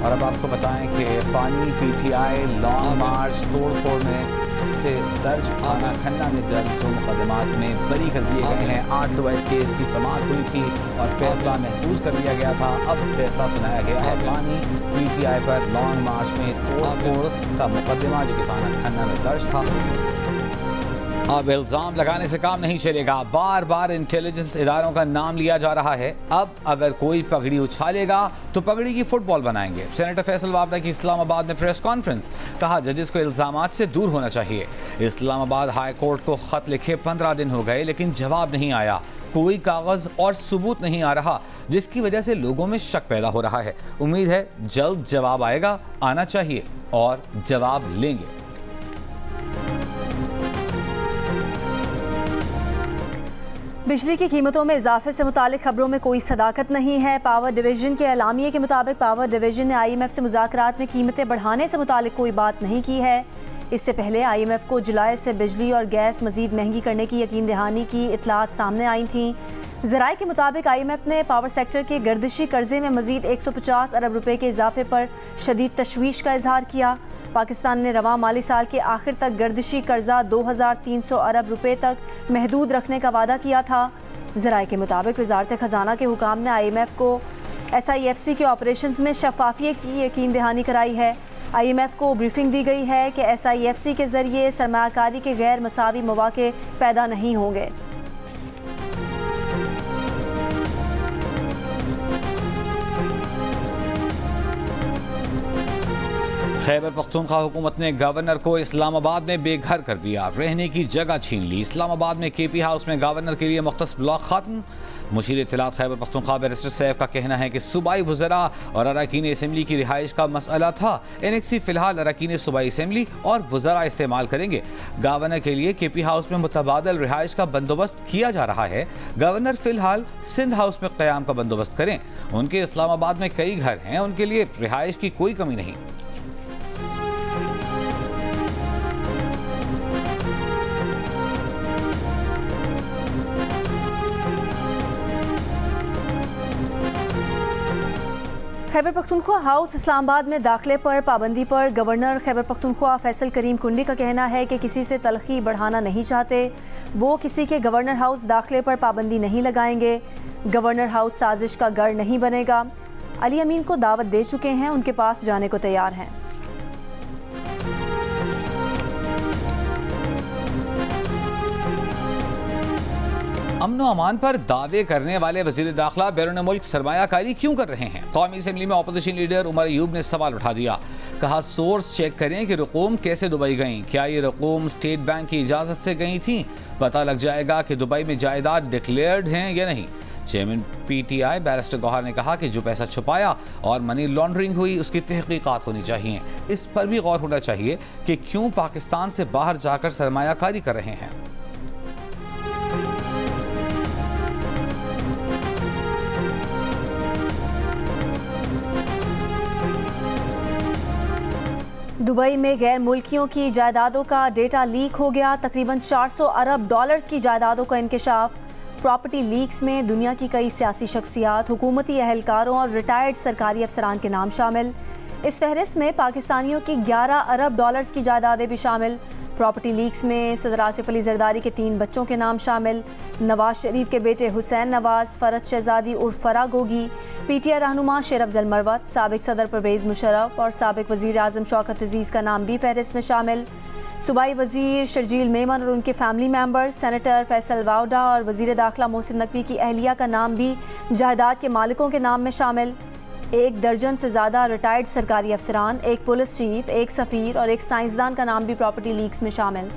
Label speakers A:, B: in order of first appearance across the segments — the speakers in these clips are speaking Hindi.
A: और अब आपको बताएं कि पानी पीटीआई लॉन्ग मार्च तोड़फोड़ में से दर्ज आना खन्ना में दर्ज 2 मुकदमात में बरी कर दिए गए हैं। 8 सुबह इस केस की समाअत हुई थी और फैसला महफूज कर दिया गया था। अब फैसला सुनाया गया है। पानी पीटीआई पर लॉन्ग मार्च में तोड़फोड़ का मुकदमा जो कि थाना खन्ना में दर्ज था। अब इल्ज़ाम लगाने से काम नहीं चलेगा। बार बार इंटेलिजेंस इदारों का नाम लिया जा रहा है। अब अगर कोई पगड़ी उछालेगा तो पगड़ी की फुटबॉल बनाएंगे। सेनेटर फैसल वावड़ा की इस्लामाबाद में प्रेस कॉन्फ्रेंस। कहा जजेस को इल्ज़ामात से दूर होना चाहिए। इस्लामाबाद हाई कोर्ट को खत लिखे 15 दिन हो गए लेकिन जवाब नहीं आया। कोई कागज़ और सबूत नहीं आ रहा जिसकी वजह से लोगों में शक पैदा हो रहा है। उम्मीद है जल्द जवाब आएगा, आना चाहिए और जवाब लेंगे।
B: बिजली की कीमतों में इजाफे से मुतालिक खबरों में कोई सदाकत नहीं है। पावर डिवीजन के एलामिये के मुताबिक पावर डिवीजन ने IMF से मुज़ाकरात में कीमतें बढ़ाने से मुतालिक कोई बात नहीं की है। इससे पहले IMF को जुलाई से बिजली और गैस मज़ीद महंगी करने की यकीन दहानी की इतलात सामने आई थीं। ज़राए के मुताबिक IMF ने पावर सेक्टर के गर्दिशी कर्जे में मज़ीद 150 अरब रुपये के इजाफे पर शदीद तशवीश का इजहार किया। पाकिस्तान ने रवां माली साल के आखिर तक गर्दिशी कर्जा 2300 अरब रुपये तक महदूद रखने का वादा किया था। ज़राए के मुताबिक वज़ारत ख़जाना के हुकाम ने IMF को SIFC के ऑपरेशंस में शफाफियत की यकीन दहानी कराई है। IMF को ब्रीफिंग दी गई है कि SIFC के ज़रिए सरमायाकारी के गैर मसावी मौक़े पैदा नहीं होंगे।
A: खैबर पख्तूनख्वा हुकूमत ने गवर्नर को इस्लामाबाद में बेघर कर दिया, रहने की जगह छीन ली। इस्लामाबाद में KP हाउस में गवर्नर के लिए मुख्तस ब्लॉक खत्म। मुशीर इत्तलात खैबर पख्तूनख्वा बैरिस्टर सैफ का कहना है कि सूबाई वज़रा और अरकान असम्बली की रिहाइश का मसला था। NXC फिलहाल अरकान सूबाई असम्बली और वज़रा इस्तेमाल करेंगे। गवर्नर के लिए KP हाउस में मुतबादल रिहाइश का बंदोबस्त किया जा रहा है। गवर्नर फिलहाल सिंध हाउस में क़याम का बंदोबस्त करें। उनके इस्लामाबाद में कई घर हैं, उनके लिए रिहाइश की कोई कमी नहीं।
B: खैबर पख्तूनख्वा हाउस इस्लामाबाद में दाखिले पर पाबंदी पर गवर्नर खैबर पख्तूनख्वा फैसल करीम कुंडी का कहना है कि किसी से तलखी बढ़ाना नहीं चाहते। वो किसी के गवर्नर हाउस दाखिले पर पाबंदी नहीं लगाएंगे। गवर्नर हाउस साजिश का गढ़ नहीं बनेगा। अली अमीन को दावत दे चुके हैं, उनके पास जाने को तैयार हैं।
A: अमन अमान पर दावे करने वाले वज़ीर दाखिला बैरून मुल्क सरमायाकारी क्यों कर रहे हैं? कौमी असम्बली में अपोजिशन लीडर उमर अयूब ने सवाल उठा दिया। कहा सोर्स चेक करें कि रकूम कैसे दुबई गईं। क्या ये रकूम स्टेट बैंक की इजाज़त से गई थी? पता लग जाएगा कि दुबई में जायदाद डिक्लेयर्ड हैं या नहीं। चेयरमैन PTI बैरिस्टर गौहर ने कहा कि जो पैसा छुपाया और मनी लॉन्ड्रिंग हुई उसकी तहकीकात होनी चाहिए। इस पर भी गौर होना चाहिए कि क्यों पाकिस्तान से बाहर जाकर सरमायाकारी कर रहे हैं।
B: दुबई में गैर मुल्कियों की जायदादों का डेटा लीक हो गया। तकरीबन 400 अरब डॉलर्स की जायदादों का इंकशाफ। प्रॉपर्टी लीक्स में दुनिया की कई सियासी शख्सियात, हुकूमती अहलकारों और रिटायर्ड सरकारी अफसरान के नाम शामिल। इस फहरिस्त में पाकिस्तानियों की 11 अरब डॉलर्स की जायदादें भी शामिल। प्रॉपर्टी लीक्स में सदर आसिफ अली जरदारी के 3 बच्चों के नाम शामिल। नवाज शरीफ के बेटे हुसैन नवाज, फरज शहजादी उर्फ फरा गोगी, PTI रहनुमा शेर अफजल मरवत, साबिक सदर परवेज़ मुशर्रफ और साबिक वज़ीर आज़म शौकत अज़ीज़ का नाम भी फहरिस्त में शामिल। सूबाई वज़ीर शर्जील मेमन और उनके family member, senator Faisal Vawda और वज़ीर दाखिला मोहसिन नकवी की अहलिया का नाम भी जायदाद के मालिकों के नाम में शामिल। 1 दर्जन से ज़्यादा रिटायर्ड सरकारी अफसरान, 1 पुलिस चीफ, 1 सफ़ीर और 1 साइंसदान का नाम भी प्रॉपर्टी लीक्स में शामिल।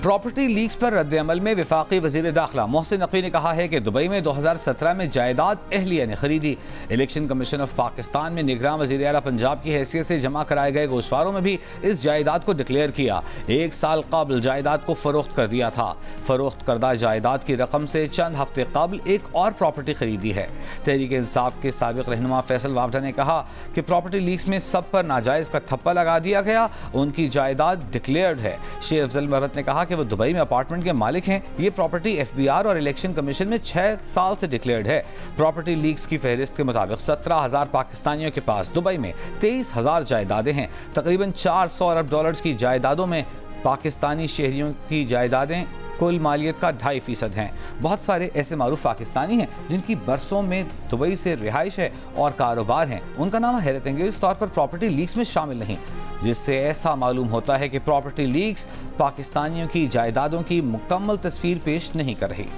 A: प्रॉपर्टी लीक्स पर रद्द-ए-अमल में वफाकी वज़ीर दाखिला मोहसिन नकवी ने कहा है कि दुबई में 2017 में जायदाद अहलिया ने खरीदी। इलेक्शन कमीशन ऑफ पाकिस्तान में निगरान वज़ीर आला पंजाब की हैसियत से जमा कराए गए गोशवारों में भी इस जायदाद को डिक्लेयर किया। 1 साल कबल जायदाद को फरोख्त कर दिया था। फरोख्त करदा जायदाद की रकम से चंद हफ्ते कबल एक और प्रॉपर्टी खरीदी है। तहरीक इंसाफ के साबिक रहनुमा फैसल वावडा ने कहा कि प्रॉपर्टी लीक्स में सब पर नाजायज़ का थप्पा लगा दिया गया, उनकी जायदाद डिक्लेयर्ड है। शेर अफजल मरहत ने कहा कि वो दुबई में अपार्टमेंट के मालिक हैं। ये प्रॉपर्टी FBR और इलेक्शन कमीशन में 6 साल से डिक्लेयर्ड है। प्रॉपर्टी लीक्स की फहरिस्त के मुताबिक 17,000 पाकिस्तानियों के पास दुबई में 23,000 जायदादें हैं। तकरीबन 400 अरब डॉलर्स की जायदादों में पाकिस्तानी शहरियों की जायदादें कुल मालियत का 2.5% हैं। बहुत सारे ऐसे मारूफ पाकिस्तानी हैं जिनकी बरसों में दुबई से रिहाइश है और कारोबार हैं। उनका नाम हैरत अंगेज तौर पर प्रॉपर्टी लीक्स में शामिल नहीं, जिससे ऐसा मालूम होता है कि प्रॉपर्टी लीक्स पाकिस्तानियों की जायदादों की मुकम्मल तस्वीर पेश नहीं कर रही।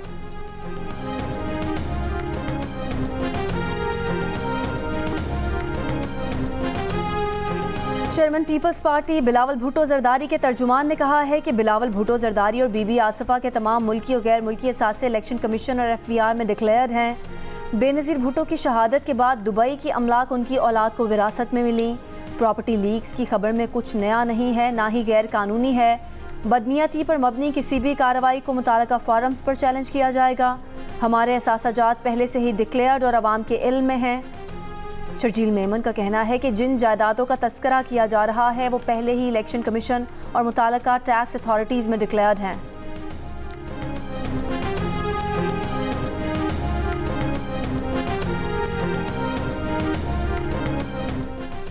B: चेयरमैन पीपल्स पार्टी बिलावल भुट्टो जरदारी के तर्जुमान ने कहा है कि बिलावल भुट्टो जरदारी और बीबी आसिफा के तमाम मुल्की और गैर मुल्की असासे इलेक्शन कमीशन और FBR में डिक्लेयर हैं। बेनज़ीर भुट्टो की शहादत के बाद दुबई की अमलाक उनकी औलाद को विरासत में मिली। प्रॉपर्टी लीक्स की खबर में कुछ नया नहीं है, ना ही गैर कानूनी है। बदनीयती पर मबनी किसी भी कार्रवाई को मुताल्लिका फोरम्स पर चैलेंज किया जाएगा। हमारे असासाजात पहले से ही डिक्लेयर्ड और अवाम के इल्म में हैं। शर्जील मेमन का कहना है कि जिन जायदादों का तस्करा किया जा रहा है वो पहले ही इलेक्शन कमीशन और मुताल्लिका टैक्स अथॉरिटीज़ में डिक्लेयर्ड हैं।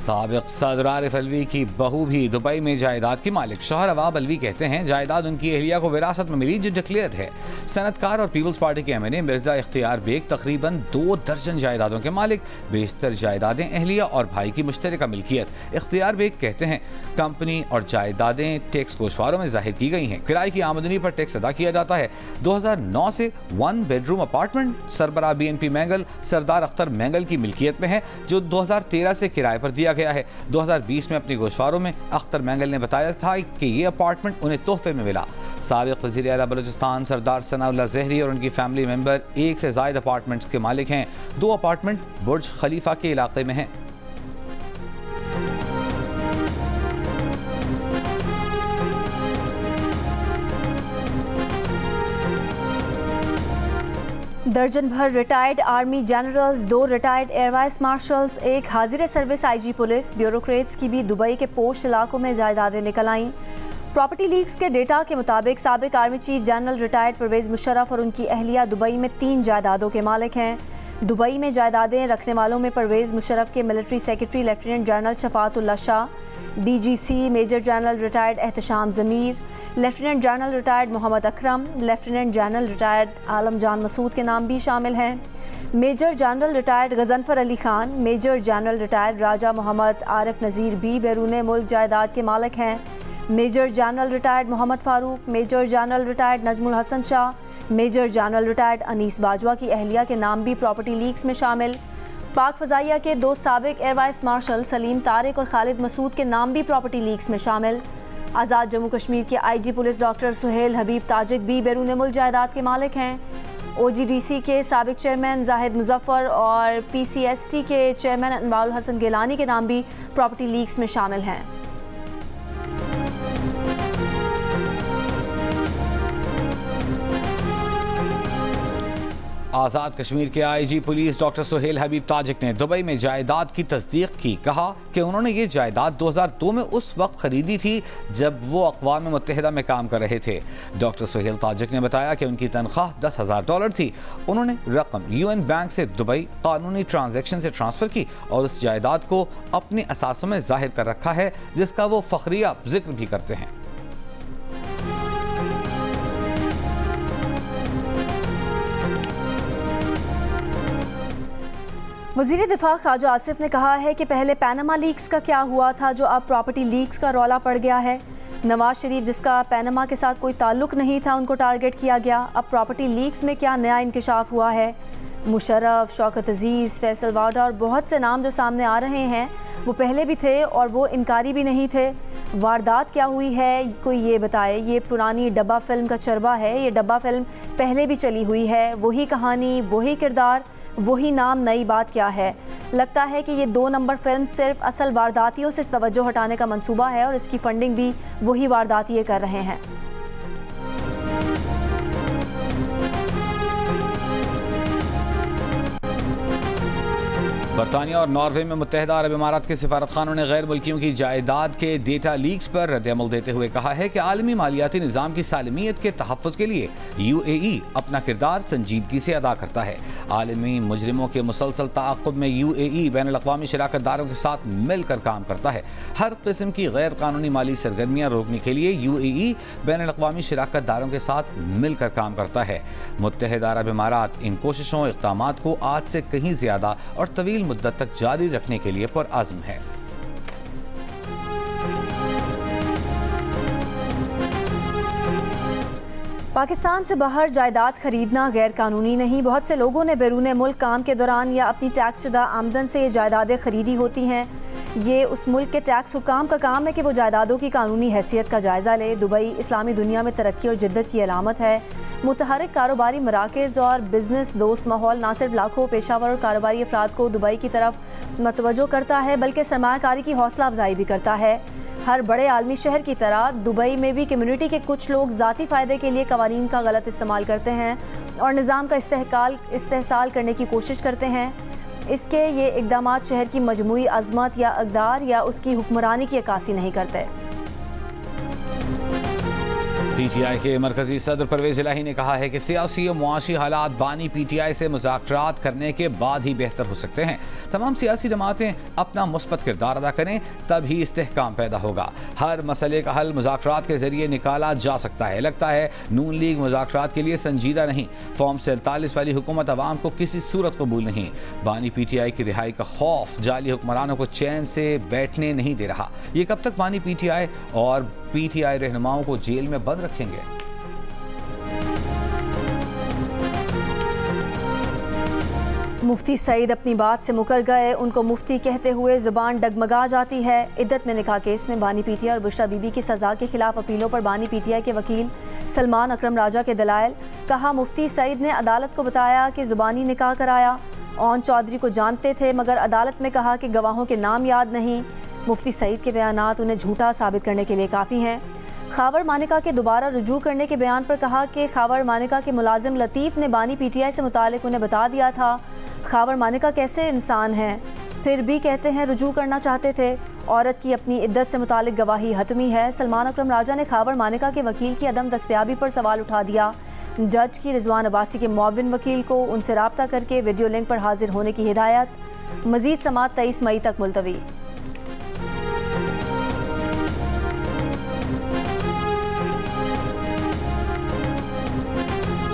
A: साबिक सदर आरिफ अलवी की बहू भी दुबई में जायदाद की मालिक। शौहर अवाब अलवी कहते हैं जायदाद उनकी अहलिया को विरासत में मिली जो डिक्लेयर है। सनतकार और पीपल्स पार्टी के MNA मिर्जा इख्तियार बेग तकरीबन 2 दर्जन जायदादों के मालिक। बेशतर जायदादें अहलिया और भाई की मुश्तरका मिल्कियत। इख्तियार बेग कहते हैं कंपनी और जायदादें टैक्स गोशवारों में जाहिर की गई हैं। किराए की आमदनी पर टैक्स अदा किया जाता है। 2009 से 1 बेडरूम अपार्टमेंट सरबराह BNP मैंगल सरदार अख्तर मैंगल की मिल्कियत में है, जो 2013 से किराए पर दिया गया है। 2020 में अपनी गोशवारों में अख्तर मैंगल ने बताया था कि ये अपार्टमेंट उन्हें तोहफे में मिला। साबिक वज़ीर आला बलूचिस्तान सरदार सनाउल्लाह ज़हरी और उनकी फैमिली मेंबर 1 से ज़ायद अपार्टमेंट्स के मालिक हैं। 2 अपार्टमेंट बुर्ज खलीफा के इलाके में हैं।
B: दर्जन भर retired army generals, 2 retired air vice marshals, 1 हाजिर सर्विस IG पुलिस, ब्यूरोक्रेट्स की भी दुबई के पोश इलाकों में जायदादें निकल आईं। प्रॉपर्टी लीक्स के डेटा के मुताबिक साबिक army chief general retired Pervez Musharraf और उनकी अहलिया दुबई में 3 जायदादों के मालिक हैं। दुबई में जायदादें रखने वालों में परवेज़ मुशर्रफ के military secretary lieutenant general Shafatullah Shah, DGC major general retired Ehtesham Zamir, lieutenant general retired Mohammad Akram, lieutenant general retired Alam Jan Masood के नाम भी शामिल हैं। Major general retired Ghazanfar Ali Khan, major general retired Raja Mohammad Arif Nazir भी बैरून मुल्क जायदाद के मालिक हैं। Major general retired Mohammad Farooq, major general retired Najmul Hasan Shah, major general retired Anees Bajwa की अहलिया के नाम भी प्रॉपर्टी लीक्स में शामिल। पाक फ़ज़ाइया के 2 साबिक air vice marshal Salim Tariq और खालिद मसूद के नाम भी प्रॉपर्टी लीक्स में शामिल। आज़ाद जम्मू कश्मीर के IG पुलिस डॉक्टर सुहेल हबीब ताजिक भी बैरून मुल्क जायदाद के मालिक हैं। OGDC के साबिक चेयरमैन जाहिद मुजफ्फर और PCST के चेयरमैन अनवारुल हसन गिलानी के नाम भी प्रॉपर्टी लीक्स में शामिल हैं।
A: आज़ाद कश्मीर के IG पुलिस डॉक्टर सुहेल हबीब ताजिक ने दुबई में जायदाद की तस्दीक की। कहा कि उन्होंने ये जायदाद 2002 में उस वक्त खरीदी थी जब वो अक़वाम मुत्तहिदा में काम कर रहे थे। डॉक्टर सुहेल ताजिक ने बताया कि उनकी तनख्वाह $10,000 थी। उन्होंने रकम UN बैंक से दुबई कानूनी ट्रांजैक्शन से ट्रांसफ़र की और उस जायदाद को अपने असासों में जाहिर कर रखा है, जिसका वो फ़ख्रिया जिक्र भी करते हैं।
B: वज़ीर दिफा ख्वाजा आसिफ ने कहा है कि पहले पैनामा लीक्स का क्या हुआ था जो अब प्रॉपर्टी लीक्स का रौला पड़ गया है। नवाज शरीफ जिसका पैनामा के साथ कोई ताल्लुक नहीं था उनको टारगेट किया गया। अब प्रॉपर्टी लीक्स में क्या नया इंकिशाफ हुआ है। मुशर्रफ, शौकत अजीज़, फैसल वाडा और बहुत से नाम जो सामने आ रहे हैं वो पहले भी थे और वो इनकारी भी नहीं थे। वारदात क्या हुई है कोई ये बताए। ये पुरानी डब्बा फिल्म का चरबा है। ये डब्बा फिल्म पहले भी चली हुई है, वही कहानी, वही किरदार, वही नाम, नई बात क्या है। लगता है कि ये 2 नंबर फिल्म सिर्फ असल वारदातियों से तवज्जो हटाने का मंसूबा है और इसकी फंडिंग भी वही वारदातिये कर रहे हैं।
A: बरतानिया और नॉर्वे में मुत्तहिदा अरब इमारात के सिफारतखानों ने गैर मुल्कियों की जायदाद के डेटा लीक्स पर रद्द-ए-अमल देते हुए कहा है कि आलमी मालियाती निज़ाम की सालमियत के तहफ़्फ़ुज़ के लिए UAE अपना किरदार संजीदगी से अदा करता है। आलमी मुजरिमों के मुसलसल ताक़ुब में UAE बैनुल-अक़वामी शराकतदारों के साथ मिलकर काम करता है। हर किस्म की गैर कानूनी माली सरगर्मियाँ रोकने के लिए UAE बैनुल-अक़वामी शराकतदारों के साथ मिलकर काम करता है। मुत्तहिदा अरब इमारात इन कोशिशों इक़दामात को आज से कहीं ज़्यादा और तवील मुद्दत तक जारी रखने के लिए पुरअज़्म है।
B: पाकिस्तान से बाहर जायदाद खरीदना गैर कानूनी नहीं। बहुत से लोगों ने बैरून मुल्क काम के दौरान या अपनी टैक्स शुदा आमदन से ये जायदादें खरीदी होती हैं। ये उस मुल्क के टैक्स हुकाम का काम है कि वो जायदादों की कानूनी हैसियत का जायज़ा ले। दुबई इस्लामी दुनिया में तरक्की और जिद्दत की अलामत है। मुतहरिक कारोबारी मराकज़ और बिजनेस दोस्त माहौल ना सिर्फ लाखों पेशावर और कारोबारी अफराद को दुबई की तरफ मतवज्जो करता है बल्कि सरमायाकारी की हौसला अफजाई भी करता है। हर बड़े आलमी शहर की तरह दुबई में भी कम्युनिटी के कुछ लोग ज़ाती फ़ायदे के लिए कवानीन का गलत इस्तेमाल करते हैं और निज़ाम का इस्तेहसाल करने की कोशिश करते हैं। इसके ये इक़दामात शहर की मजमूई अज़मत या इक़दार या उसकी हुक्मरानी की अक्कासी नहीं करते।
A: PTI के मरकजी सदर परवेज इलाही ने कहा है कि सियासी और मुआशी हालात बानी PTI से मुज़ाकरात करने के बाद ही बेहतर हो सकते हैं। तमाम सियासी जमातें अपना मुस्बत किरदार अदा करें तभी इस्तेहकाम पैदा होगा। हर मसले का हल मुज़ाकरात के जरिए निकाला जा सकता है। लगता है नून लीग मुज़ाकरात के लिए संजीदा नहीं। फॉर्म 47 वाली हुकूमत अवाम को किसी सूरत कबूल नहीं। बानी PTI की रिहाई का खौफ जाली हुक्मरानों को चैन से बैठने नहीं दे रहा। ये कब तक बानी PTI और PTI रहनुमाओं को जेल में बंद रखेंगे?
B: मुफ्ती सईद अपनी बात से मुकर गए। उनको मुफ्ती कहते हुए ज़ुबान डगमगा जाती है। इद्दत में निकाह केस में बानी PTI और बुशरा बीबी की सज़ा के खिलाफ अपीलों पर बानी PTI के वकील सलमान अकरम राजा के दलाइल। कहा, मुफ्ती सईद ने अदालत को बताया कि ज़ुबानी निकाह कराया। ओन चौधरी को जानते थे मगर अदालत में कहा कि गवाहों के नाम याद नहीं। मुफ्ती सईद के बयानात उन्हें झूठा साबित करने के लिए काफ़ी हैं। खावर मानिका के दोबारा रुजू करने के बयान पर कहा कि खावर मानिका के मुलाजिम लतीफ़ ने बानी PTI से मुतालिक उन्हें बता दिया था। खावर मानिका कैसे इंसान हैं, फिर भी कहते हैं रुजू करना चाहते थे। औरत की अपनी इद्दत से मुतालिक गवाही हतमी है। सलमान अकरम राजा ने खावर मानिका के वकील की अदम दस्तयाबी पर सवाल उठा दिया। जज की रिजवान अब्बासी के मुआविन वकील को उनसे रब्ता करके वीडियो लिंक पर हाजिर होने की हिदायत। मजीद समाअत 23 मई तक मुलतवी।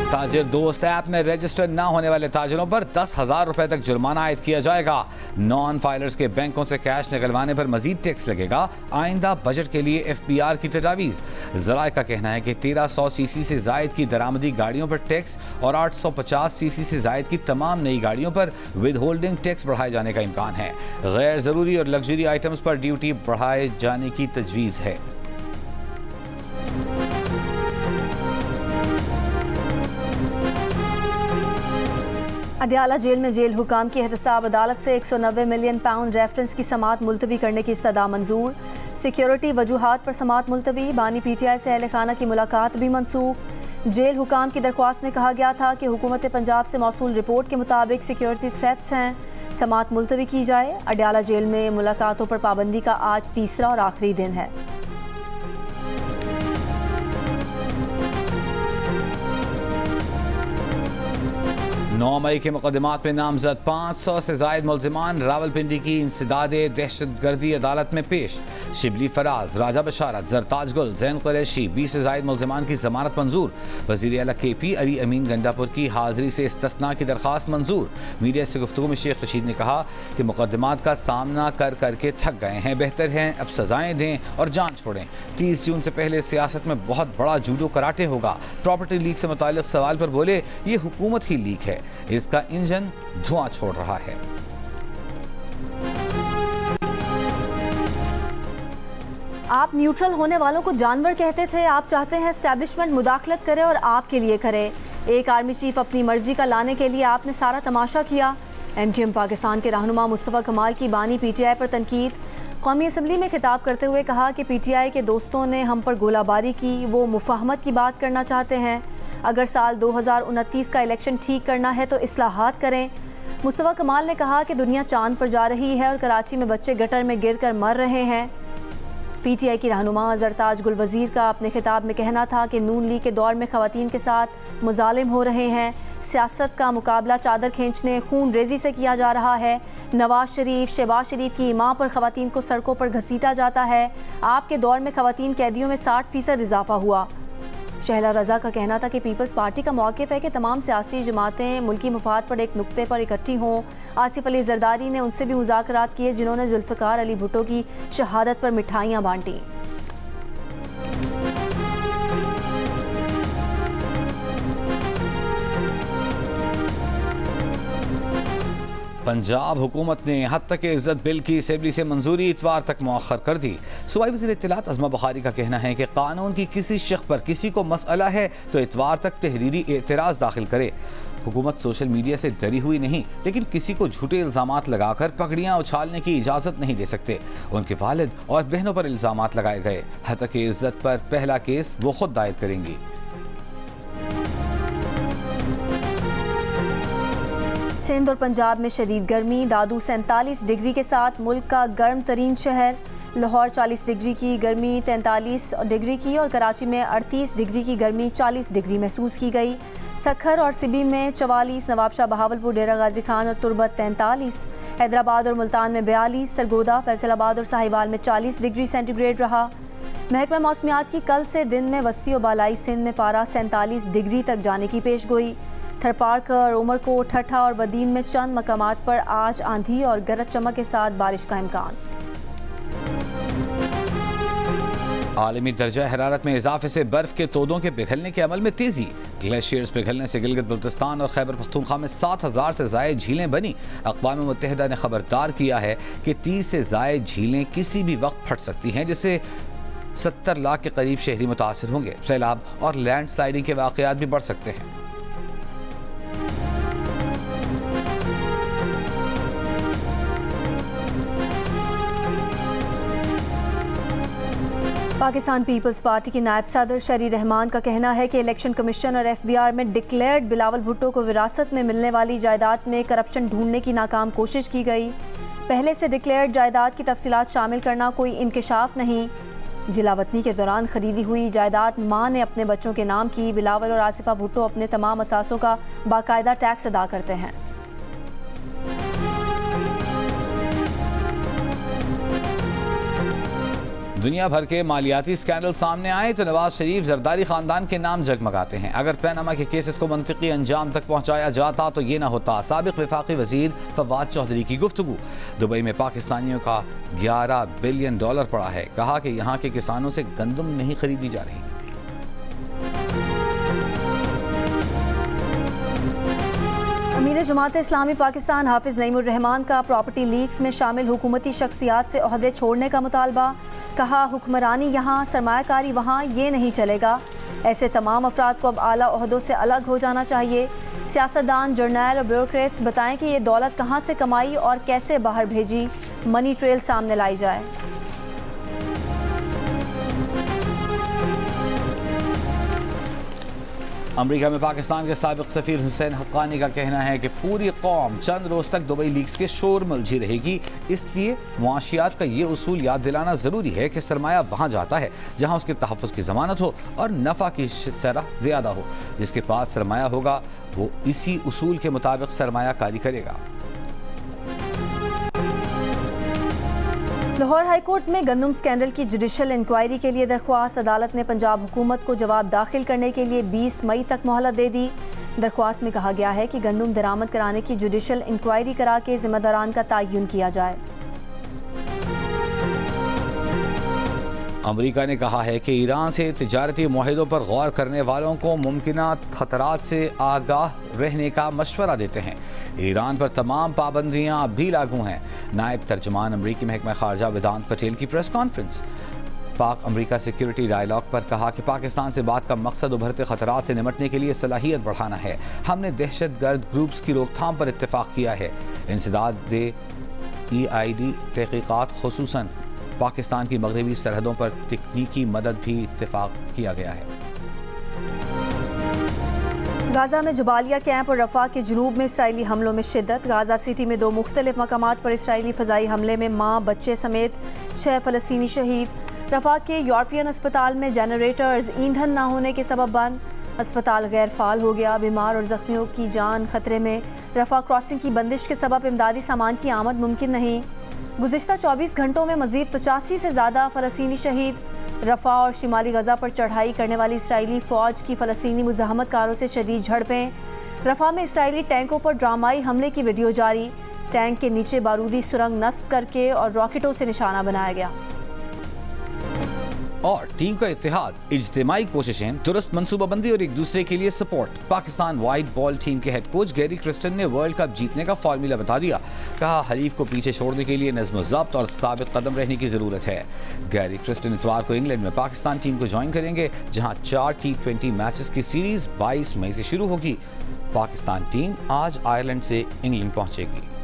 A: ताजिर दोस्त ऐप में रजिस्टर न होने वाले ताजिरों पर 10,000 रुपए तक जुर्माना आयद किया जाएगा। नॉन फाइलर्स के बैंकों से कैश निकलवाने पर मजीद टैक्स लगेगा। आइंदा बजट के लिए FBR की तजावीज़। ज़राए का कहना है कि 1300 सीसी से जायद की दरामदी गाड़ियों पर टैक्स और 850 सीसी से जायद की तमाम नई गाड़ियों पर विद होल्डिंग टैक्स बढ़ाए जाने का इम्कान है। गैर ज़रूरी और लग्जरी आइटम्स पर ड्यूटी बढ़ाए जाने की तजवीज़ है।
B: अडयाला जेल में जेल हुकाम की एहतसाब अदालत से 190 मिलियन पाउंड रेफरेंस की समाअत मुलतवी करने की इस्तदा मंजूर। सिक्योरिटी वजूहात पर समाअत मुलतवी। बानी PTI से अहले खाना की मुलाकात भी मनसूख। जेल हुकाम की दरख्वास्त में कहा गया था कि हुकूमत पंजाब से मौसूल रिपोर्ट के मुताबिक सिक्योरिटी थ्रेट्स हैं, समाअत मुलतवी की जाए। अडयाला जेल में मुलाकातों पर पाबंदी का आज तीसरा और आखिरी दिन है।
A: 9 मई के मुकदमात में नामजद 500 से जायद मुल्जिमान रावलपिंडी की इंसदादे दहशतगर्दी अदालत में पेश। शिबली फराज, राजा बशारत, जरताज गुल, जैन कुरैशी 20 से जायद मुल्जिमान की जमानत मंजूर। वज़ीर आला KP अली अमीन गंडापुर की हाजिरी से इस्तिस्ना की दरख्वास्त मंजूर। मीडिया से गुफ्तगू में शेख रशीद ने कहा कि मुकदमात का सामना कर करके थक गए हैं, बेहतर है अब सजाएं दें और जान छोड़ें। 30 जून से पहले सियासत में बहुत बड़ा जूडो कराटे होगा। प्रॉपर्टी लीक से मुताल्लिक सवाल पर बोले, ये हुकूमत ही लीक है, इसका इंजन धुआं छोड़ रहा है।
B: आप न्यूट्रल होने वालों को जानवर कहते थे, आप चाहते हैं एस्टैब्लिशमेंट मुदाखलत करे और आपके लिए करे। एक आर्मी चीफ अपनी मर्जी का लाने के लिए आपने सारा तमाशा किया। MQM पाकिस्तान के रहनुमा मुस्तफ़ा कमाल की बानी PTI पर तनकीद। कौमी असम्बली में खिताब करते हुए कहा कि PTI के दोस्तों ने हम पर गोलाबारी की, वो मुफाहमत की बात करना चाहते हैं। अगर साल 2029 का इलेक्शन ठीक करना है तो इस्लाहात करें। मुस्तफ़ा कमाल ने कहा कि दुनिया चांद पर जा रही है और कराची में बच्चे गटर में गिर कर मर रहे हैं। PTI की रहनुमा ज़रताज गुल वज़ीर का अपने खिताब में कहना था कि नून लीग के दौर में ख़वातीन के साथ मुजालिम हो रहे हैं। सियासत का मुकाबला चादर खींचने, खून रेजी से किया जा रहा है। नवाज शरीफ, शहबाज शरीफ की मां पर ख़वातीन को सड़कों पर घसीटा जाता है। आपके दौर में ख़वातीन कैदियों में 60% इजाफा हुआ। शहला रज़ा का कहना था कि पीपल्स पार्टी का मौक़िफ़ है कि तमाम सियासी जमातें मुल्की मफाद पर एक नुक्ते पर इकट्ठी हों। आसिफ अली जरदारी ने उनसे भी मुज़ाकरात किए जिन्होंने जुल्फ़िकार अली भुट्टो की शहादत पर मिठाइयाँ बांटी।
A: पंजाब हुकूमत ने हद तक इज्जत बिल की असेंबली से मंजूरी इतवार तक मौखर कर दी। सूबाई वज़ीर इत्तलात अज़मा बुखारी का कहना है कि कानून की किसी शख्स पर किसी को मसला है तो इतवार तक तहरीरी एतराज़ दाखिल करे। हुकूमत सोशल मीडिया से डरी हुई नहीं, लेकिन किसी को झूठे इल्ज़ामात लगाकर पगड़ियाँ उछालने की इजाज़त नहीं दे सकते। उनके वालिद और बहनों पर इल्ज़ामात लगाए गए। हद तक इज्जत पर पहला केस वो खुद दायर करेंगी।
B: सिंध और पंजाब में शदीद गर्मी। दादू 47 डिग्री के साथ मुल्क का गर्म तरीन शहर। लाहौर 40 डिग्री की गर्मी 43 डिग्री की और कराची में 38 डिग्री की गर्मी 40 डिग्री महसूस की गई। सखर और सिबी में 44, नवाबशाह, बहावलपुर, डेरा गाजी खान और तुरबत 43, हैदराबाद और मुल्तान में 42, सरगोदा, फैसलाबाद और साहिवाल में 40 डिग्री सेंटीग्रेड रहा। महकमा मौसमियात की कल से दिन में वस्ती और बालाई सिंध में पारा 47 डिग्री तक जाने की पेश गोई। थरपारकर, उमरकोट, ठट्ठा और बदीन में चंद मकामात पर आज आंधी और गरज चमक के साथ बारिश का इम्कान।
A: आलमी दर्जा हरारत में इजाफे से बर्फ के तोदों के पिघलने के अमल में तेजी। ग्लेशियर्स पिघलने से गिलगित बल्तिस्तान और खैबर पख्तूनख्वा में 7000 से ज़ायद झीलें बनी। अक़वाम मुत्तहिदा ने खबरदार किया है कि 30 से ज़ायद झीलें किसी भी वक्त फट सकती हैं, जिससे 70 लाख के करीब शहरी मुतासर होंगे। सैलाब और लैंड स्लाइडिंग के वाक़यात भी बढ़ सकते हैं।
B: पाकिस्तान पीपल्स पार्टी की नायब सदर शरी रहमान का कहना है कि इलेक्शन कमीशन और FBR में डिक्लेयर्ड बिलावल भुट्टो को विरासत में मिलने वाली जायदाद में करप्शन ढूंढने की नाकाम कोशिश की गई। पहले से डिक्लेयर्ड जायदाद की तफसीलात शामिल करना कोई इंकशाफ नहीं। जिलावतनी के दौरान खरीदी हुई जायदाद मां ने अपने बच्चों के नाम की। बिलावल और आसिफा भुट्टो अपने तमाम असासों का बाकायदा टैक्स अदा करते हैं।
A: दुनिया भर के मालियाती स्कैंडल सामने आए तो नवाज शरीफ जरदारी खानदान के नाम जगमगाते हैं। अगर पैनामा के केसेस को मंतिकी अंजाम तक पहुंचाया जाता तो ये ना होता। साबिक वफाकी वजीर फवाद चौधरी की गुफ्तगू। दुबई में पाकिस्तानियों का $11 बिलियन पड़ा है। कहा कि यहाँ के किसानों से गंदम नहीं खरीदी जा रही।
B: अमीर जमात इस्लामी पाकिस्तान हाफिज नईमुर रहमान का प्रॉपर्टी लीक्स में शामिल हुकूमती शख्सियात से ओहदे छोड़ने का मुतालबा। कहा, हुक्मरानी यहाँ, सरमायाकारी वहाँ, ये नहीं चलेगा। ऐसे तमाम अफराद को अब आला ओहदों से अलग हो जाना चाहिए। सियासतदान, जर्नैल और ब्यूरोक्रेट्स बताएं कि ये दौलत कहाँ से कमाई और कैसे बाहर भेजी। मनी ट्रेल सामने लाई जाए।
A: अमेरिका में पाकिस्तान के साबिक सफीर हुसैन हक्कानी का कहना है कि पूरी कौम चंद रोज तक दुबई लीक्स के शोर में उलझी रहेगी। इसलिए मुआशियात का ये उसूल याद दिलाना ज़रूरी है कि सरमाया वहाँ जाता है जहाँ उसके तहफ़्फ़ुज़ की ज़मानत हो और नफ़ा की शरह ज़्यादा हो। जिसके पास सरमाया होगा वो इसी उसूल के मुताबिक सरमाया कारी करेगा।
B: लाहौर हाईकोर्ट में गंदम स्कैंडल की जुडिशल इंक्वायरी के लिए दरख्वास्त। अदालत ने पंजाब हुकूमत को जवाब दाखिल करने के लिए 20 मई तक मोहलत दे दी। दरख्वास्त में कहा गया है कि गंदम दरामद कराने की जुडिशल इंक्वायरी करा के जिम्मेदारान का तयन किया जाए।
A: अमेरिका ने कहा है कि ईरान से तिजारती मुआहिदों पर गौर करने वालों को मुमकिना खतरात से आगाह रहने का मशवरा देते हैं। ईरान पर तमाम पाबंदियां अब भी लागू हैं। नायब तर्जमान अमरीकी महकमा खारजा वेदांत पटेल की प्रेस कॉन्फ्रेंस। पाक अमेरिका सिक्योरिटी डायलॉग पर कहा कि पाकिस्तान से बात का मकसद उभरते खतरात से निपटने के लिए सलाहियत बढ़ाना है। हमने दहशतगर्द ग्रुप्स की रोकथाम पर इत्तेफाक किया है। इंसदाद EID तहकीकात खुसूसन पाकिस्तान की मगरबी सरहदों पर तकनीकी मदद भी इत्तेफाक किया गया है।
B: गाजा में जबालिया कैंप और रफा के जुनूब में इसराइली हमलों में शिद्दत। गाजा सिटी में 2 मुख्तलिफ मकामात पर इसराइली फ़ज़ाई हमले में माँ बच्चे समेत 6 फ़लस्तीनी शहीद। रफा के यूरोपियन अस्पताल में जनरेटर्स ईंधन न होने के सबब बंद। अस्पताल गैर फाल हो गया। बीमार और ज़ख्मियों की जान खतरे में। रफा क्रॉसिंग की बंदिश के सबब इमदादी सामान की आमद मुमकिन नहीं। गुज़िश्ता 24 घंटों में मज़ीद 85 से ज़्यादा फ़लस्तीनी शहीद। रफा और शिमाली गजा पर चढ़ाई करने वाली इसराइली फ़ौज की फ़लस्तीनी मुज़ाहमतकारों से शदीद झड़पें। रफा में इसराइली टैंकों पर ड्रामाई हमले की वीडियो जारी। टैंक के नीचे बारूदी सुरंग नस्ब करके और रॉकेटों से निशाना बनाया गया।
A: और टीम का इत्तेहाद, इज्तिमाई कोशिशें, दुरुस्त मनसूबाबंदी और एक दूसरे के लिए support. Pakistan white ball team के हेड कोच गैरी क्रिस्टन ने वर्ल्ड कप जीतने का फॉर्मूला बता दिया। कहा हरीफ को पीछे छोड़ने के लिए नज़्म-ओ-ज़ब्त और साबित कदम रहने की ज़रूरत है। गैरी क्रिस्टन इतवार को इंग्लैंड में पाकिस्तान टीम को ज्वाइन करेंगे, जहां 4 T20 मैचेस की सीरीज 22 मई से शुरू होगी। पाकिस्तान टीम आज आयरलैंड से इंग्लैंड पहुंचेगी।